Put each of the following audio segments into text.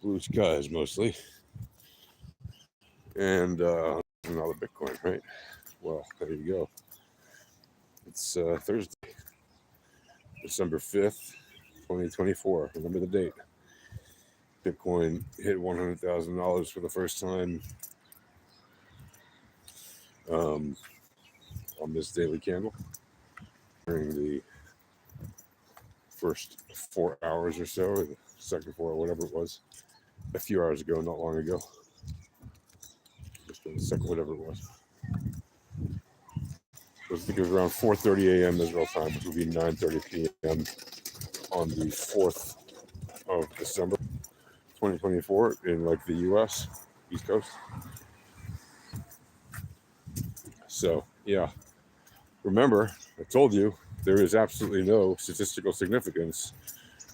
blue skies mostly. And another Bitcoin, right? Well, there you go. It's Thursday, December 5th, 2024. Remember the date. Bitcoin hit $100,000 for the first time on this daily candle during the first 4 hours or so, or the second 4, or whatever it was, a few hours ago, not long ago. Just the second, whatever it was. I think it was around 4:30 a.m. Israel time, which would be 9:30 p.m. on the 4th of December, 2024, in like the U.S. East Coast. So yeah, remember, I told you there is absolutely no statistical significance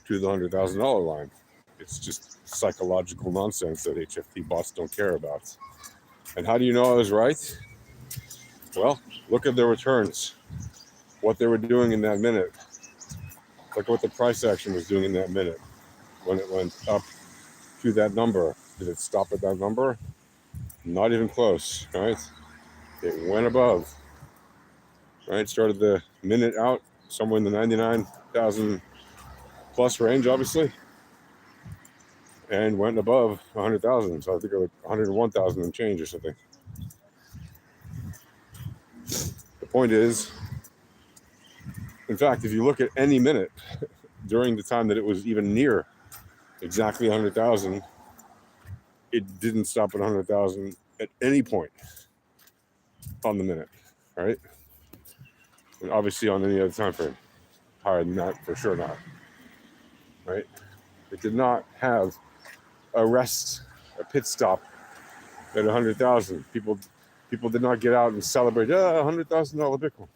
to the $100,000 line. It's just psychological nonsense that HFT bots don't care about. And how do you know I was right? Well, look at the returns, what they were doing in that minute. Look at what the price action was doing in that minute when it went up to that number. Did it stop at that number? Not even close, right? It went above, right? Started the minute out somewhere in the 99,000 plus range, obviously, and went above 100,000. So I think it was 101,000 and change or something. The point is, in fact, if you look at any minute during the time that it was even near exactly 100,000, it didn't stop at 100,000 at any point on the minute, right? And obviously on any other time frame, higher than that, for sure not, right? It did not have a rest, a pit stop at 100,000. People did not get out and celebrate, $100,000 Bitcoin.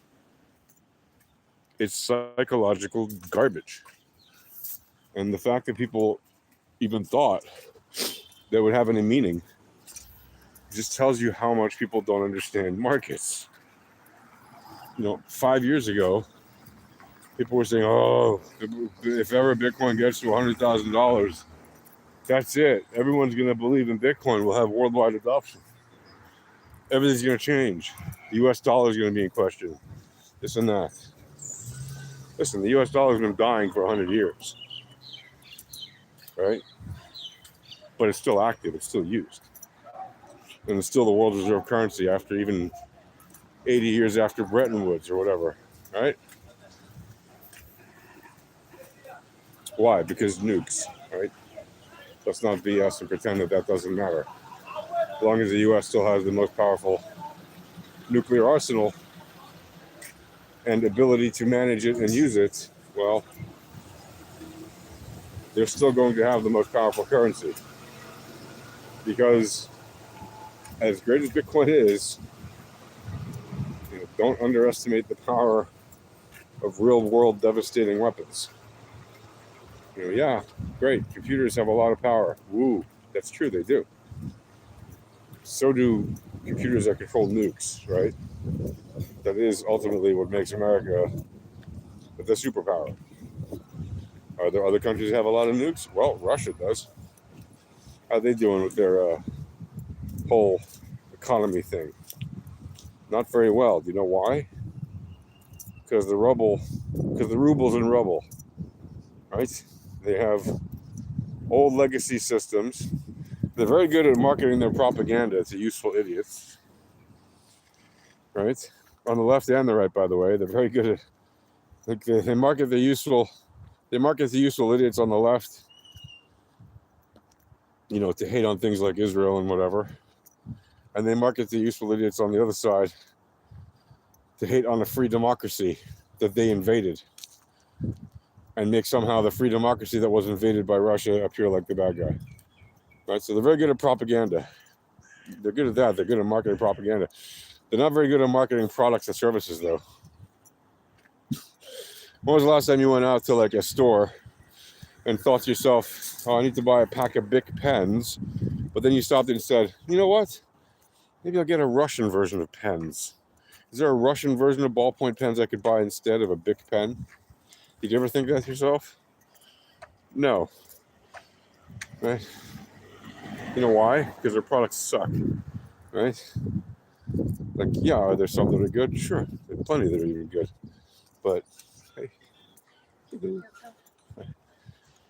It's psychological garbage. And the fact that people even thought that would have any meaning just tells you how much people don't understand markets. 5 years ago, people were saying, oh, if ever Bitcoin gets to $100,000, that's it. Everyone's going to believe in Bitcoin. We'll have worldwide adoption. Everything's going to change. The US dollar is going to be in question. This and that. Listen, the US dollar has been dying for 100 years, right? But it's still active. It's still used. And it's still the world reserve currency after even 80 years after Bretton Woods or whatever, right? Why? Because nukes, right? Let's not BS and pretend that doesn't matter. As long as the US still has the most powerful nuclear arsenal and ability to manage it and use it, well, they're still going to have the most powerful currency. Because as great as Bitcoin is, don't underestimate the power of real-world devastating weapons. Yeah, great. Computers have a lot of power. Woo, that's true, they do. So do computers that control nukes, right? That is ultimately what makes America the superpower. Are there other countries that have a lot of nukes? Well, Russia does. How are they doing with their whole economy thing? Not very well. Do you know why? Because the ruble's in rubble, right? They have old legacy systems. They're very good at marketing their propaganda to useful idiots, right? On the left and the right, by the way. They're very good at, they market the useful idiots on the left, to hate on things like Israel and whatever. And they market the useful idiots on the other side to hate on a free democracy that they invaded and make somehow the free democracy that was invaded by Russia appear like the bad guy. Right? So they're very good at propaganda. They're good at that. They're good at marketing propaganda. They're not very good at marketing products and services, though. When was the last time you went out to like a store and thought to yourself, oh, I need to buy a pack of Bic pens, but then you stopped and said, you know what? Maybe I'll get a Russian version of pens. Is there a Russian version of ballpoint pens I could buy instead of a Bic pen? Did you ever think that to yourself? No. Right? You know why? Because their products suck, right? Like, yeah, are there some that are good? Sure, there's plenty that are even good. But, hey.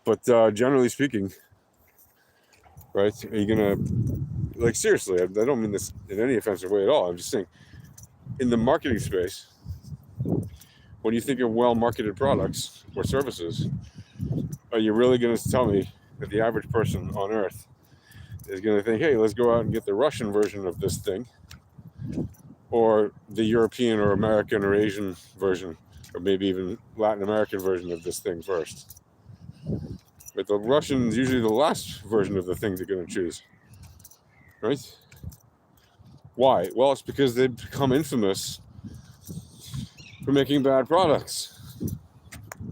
But generally speaking, right, are you going to, like, seriously, I don't mean this in any offensive way at all. I'm just saying, in the marketing space, when you think of well-marketed products or services, are you really going to tell me that the average person on Earth is going to think, hey, let's go out and get the Russian version of this thing, or the European or American or Asian version, or maybe even Latin American version of this thing first? But the Russian's usually the last version of the thing they're going to choose, right? Why? Well, it's because they've become infamous for making bad products.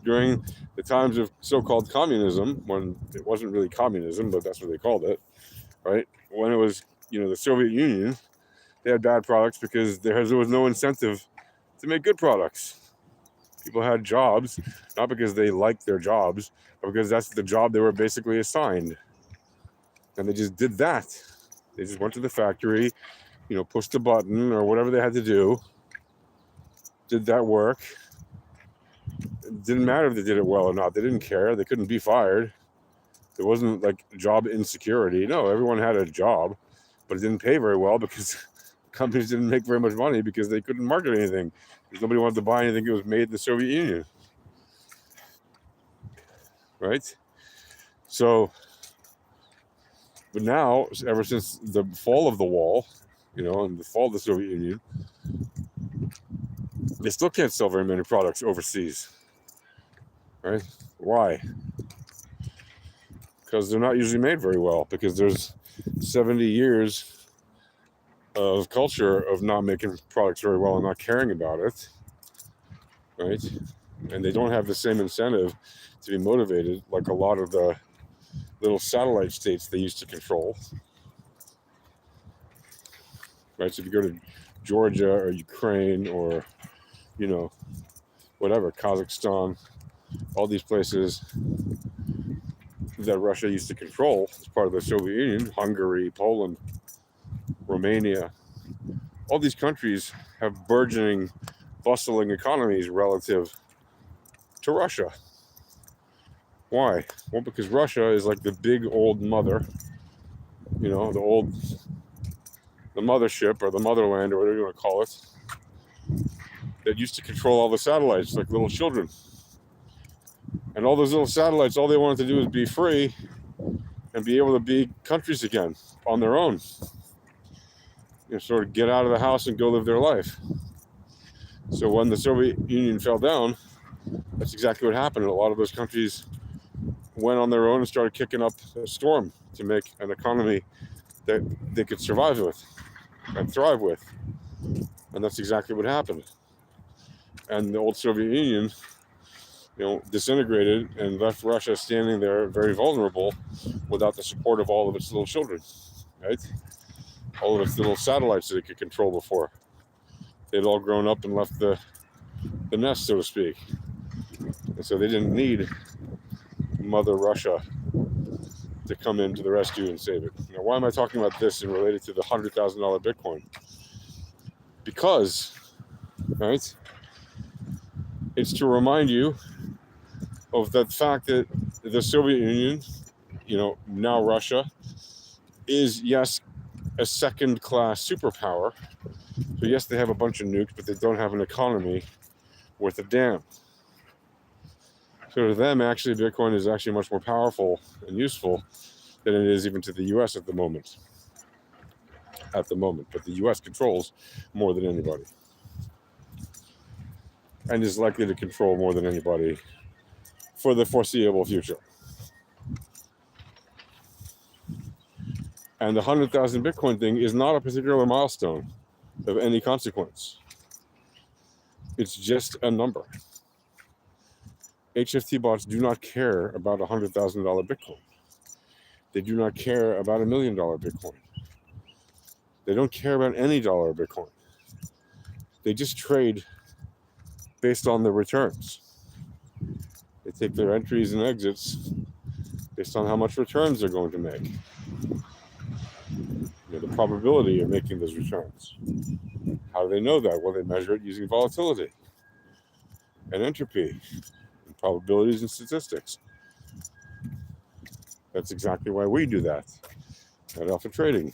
During the times of so-called communism, when it wasn't really communism, but that's what they called it, right? When it was, the Soviet Union, they had bad products because there was no incentive to make good products. People had jobs, not because they liked their jobs, but because that's the job they were basically assigned. And they just did that. They just went to the factory, pushed a button or whatever they had to do, did that work. It didn't matter if they did it well or not. They didn't care. They couldn't be fired. There wasn't like job insecurity. No, everyone had a job, but it didn't pay very well because companies didn't make very much money because they couldn't market anything. Because nobody wanted to buy anything that was made in the Soviet Union. Right? So, but now, ever since the fall of the wall, and the fall of the Soviet Union, they still can't sell very many products overseas. Right? Why? Because they're not usually made very well, because there's 70 years of culture of not making products very well and not caring about it, right? And they don't have the same incentive to be motivated like a lot of the little satellite states they used to control, right? So if you go to Georgia or Ukraine or, whatever, Kazakhstan, all these places that Russia used to control as part of the Soviet Union, Hungary, Poland, Romania, all these countries have burgeoning, bustling economies relative to Russia. Why? Well, because Russia is like the big old mother, the mothership or the motherland or whatever you want to call it, that used to control all the satellites like little children. And all those little satellites, all they wanted to do was be free and be able to be countries again on their own. Sort of get out of the house and go live their life. So when the Soviet Union fell down, that's exactly what happened. A lot of those countries went on their own and started kicking up a storm to make an economy that they could survive with and thrive with. And that's exactly what happened. And the old Soviet Union, disintegrated and left Russia standing there very vulnerable without the support of all of its little children, right? All of its little satellites that it could control before. They'd all grown up and left the nest, so to speak. And so they didn't need Mother Russia to come in to the rescue and save it. Now, why am I talking about this and related to the $100,000 Bitcoin? Because, right, it's to remind you of the fact that the Soviet Union, now Russia, is, yes, a second-class superpower. So, yes, they have a bunch of nukes, but they don't have an economy worth a damn. So to them, actually, Bitcoin is actually much more powerful and useful than it is even to the U.S. at the moment. But the U.S. controls more than anybody. And is likely to control more than anybody for the foreseeable future. And the 100,000 Bitcoin thing is not a particular milestone of any consequence. It's just a number. HFT bots do not care about $100,000 Bitcoin. They do not care about $1 million Bitcoin. They don't care about any dollar Bitcoin. They just trade based on the returns. They take their entries and exits based on how much returns they're going to make. The probability of making those returns. How do they know that? Well, they measure it using volatility and entropy, and probabilities and statistics. That's exactly why we do that at Alpha Trading.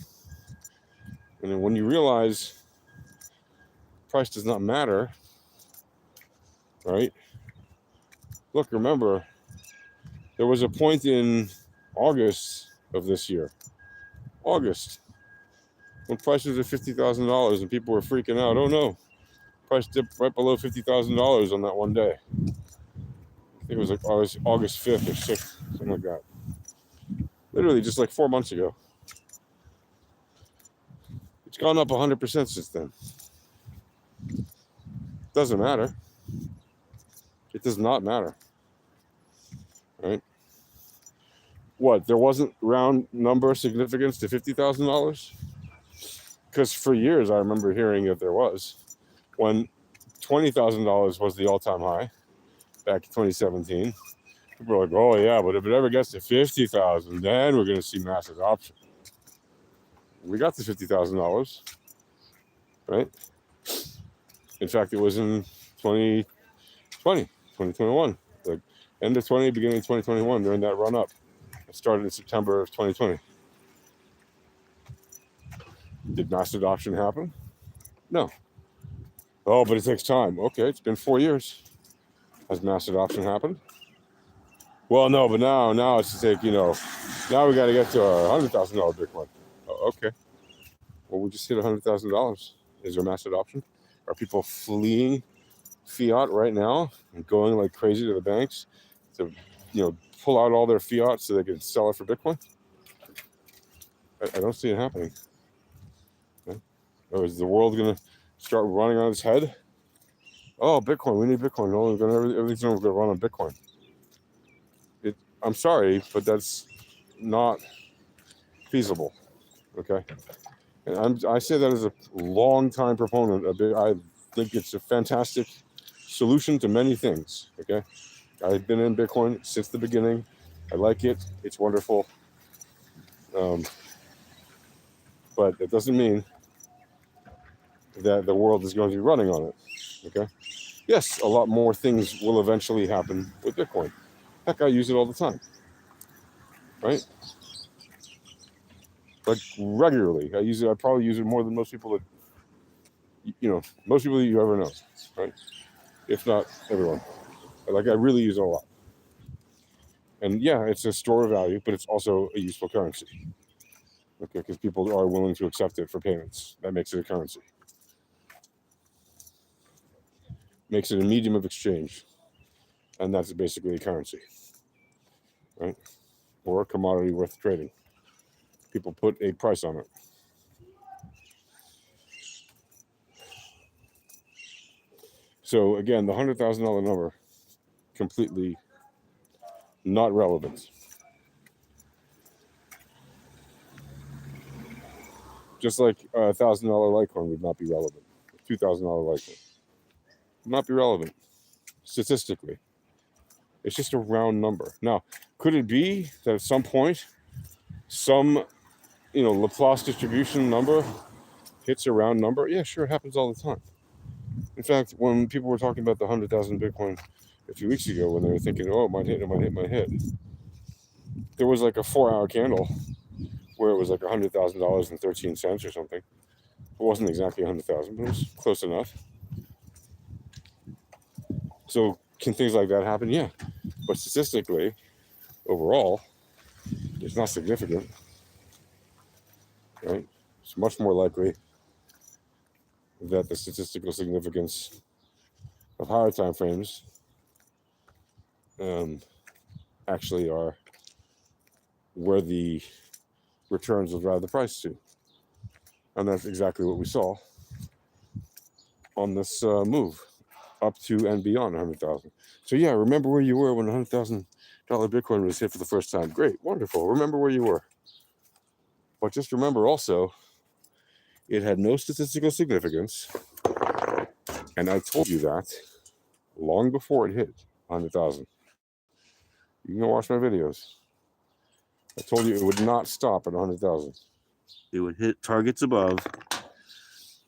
And then when you realize price does not matter, right? Look, remember, there was a point in August of this year, August, when prices were $50,000 and people were freaking out. Oh no, price dipped right below $50,000 on that one day. I think it was like August 5th or 6th, something like that. Literally just like 4 months ago. It's gone up 100% since then. Doesn't matter. It does not matter. Right? What? There wasn't round number significance to $50,000? Because for years I remember hearing that there was. When $20,000 was the all-time high back in 2017, people were like, "Oh yeah, but if it ever gets to 50,000, then we're going to see mass adoption." We got to $50,000, right? In fact, it was in 2021, like end of 20, beginning of 2021, during that run up. It started in September of 2020. Did mass adoption happen? No. Oh, but it takes time. Okay, it's been 4 years. Has mass adoption happened? Well, no, but now it's to take, now we got to get to a $100,000 Bitcoin. Oh, okay. Well, we just hit $100,000. Is there mass adoption? Are people fleeing fiat right now and going like crazy to the banks to, pull out all their fiat so they can sell it for Bitcoin? I don't see it happening. Okay. Or is the world going to start running on its head? Oh, Bitcoin, we need Bitcoin. No, everything's going to run on Bitcoin. I'm sorry, but that's not feasible. Okay. And I say that as a long-time proponent of it. I think it's a fantastic solution to many things. Okay. I've been in Bitcoin since the beginning. I like it. It's wonderful. But it doesn't mean that the world is going to be running on it. Okay. Yes, a lot more things will eventually happen with Bitcoin. Heck, I use it all the time. Right? Like regularly. I probably use it more than most people that most people that you ever know. Right? If not everyone. I really use it a lot. And yeah, it's a store of value, but it's also a useful currency. Okay, because people are willing to accept it for payments. That makes it a currency. Makes it a medium of exchange. And that's basically a currency. Right? Or a commodity worth trading. People put a price on it. So again, the $100,000 number, completely not relevant. Just like a $1,000 Litecoin would not be relevant. $2,000 Litecoin would not be relevant statistically. It's just a round number. Now, could it be that at some point, some Laplace distribution number hits a round number? Yeah, sure, it happens all the time. In fact, when people were talking about the 100,000 Bitcoin a few weeks ago, when they were thinking, "Oh, it might hit, there was like a 4-hour candle where it was like $100,000.13 or something. It wasn't exactly 100,000, but it was close enough. So can things like that happen? Yeah. But statistically, overall, it's not significant. Right? It's much more likely that the statistical significance of higher time frames actually are where the returns will drive the price to. And that's exactly what we saw on this move up to and beyond 100,000. So yeah, remember where you were when $100,000 Bitcoin was hit for the first time. Great, wonderful. Remember where you were. But just remember also, it had no statistical significance. And I told you that long before it hit 100,000. You can go watch my videos. I told you it would not stop at 100,000. It would hit targets above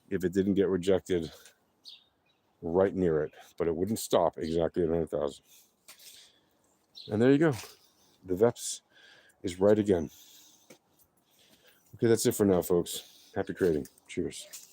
if it didn't get rejected right near it, but it wouldn't stop exactly at 100,000. And there you go. The VEPS is right again. Okay, that's it for now, folks. Happy trading. Cheers.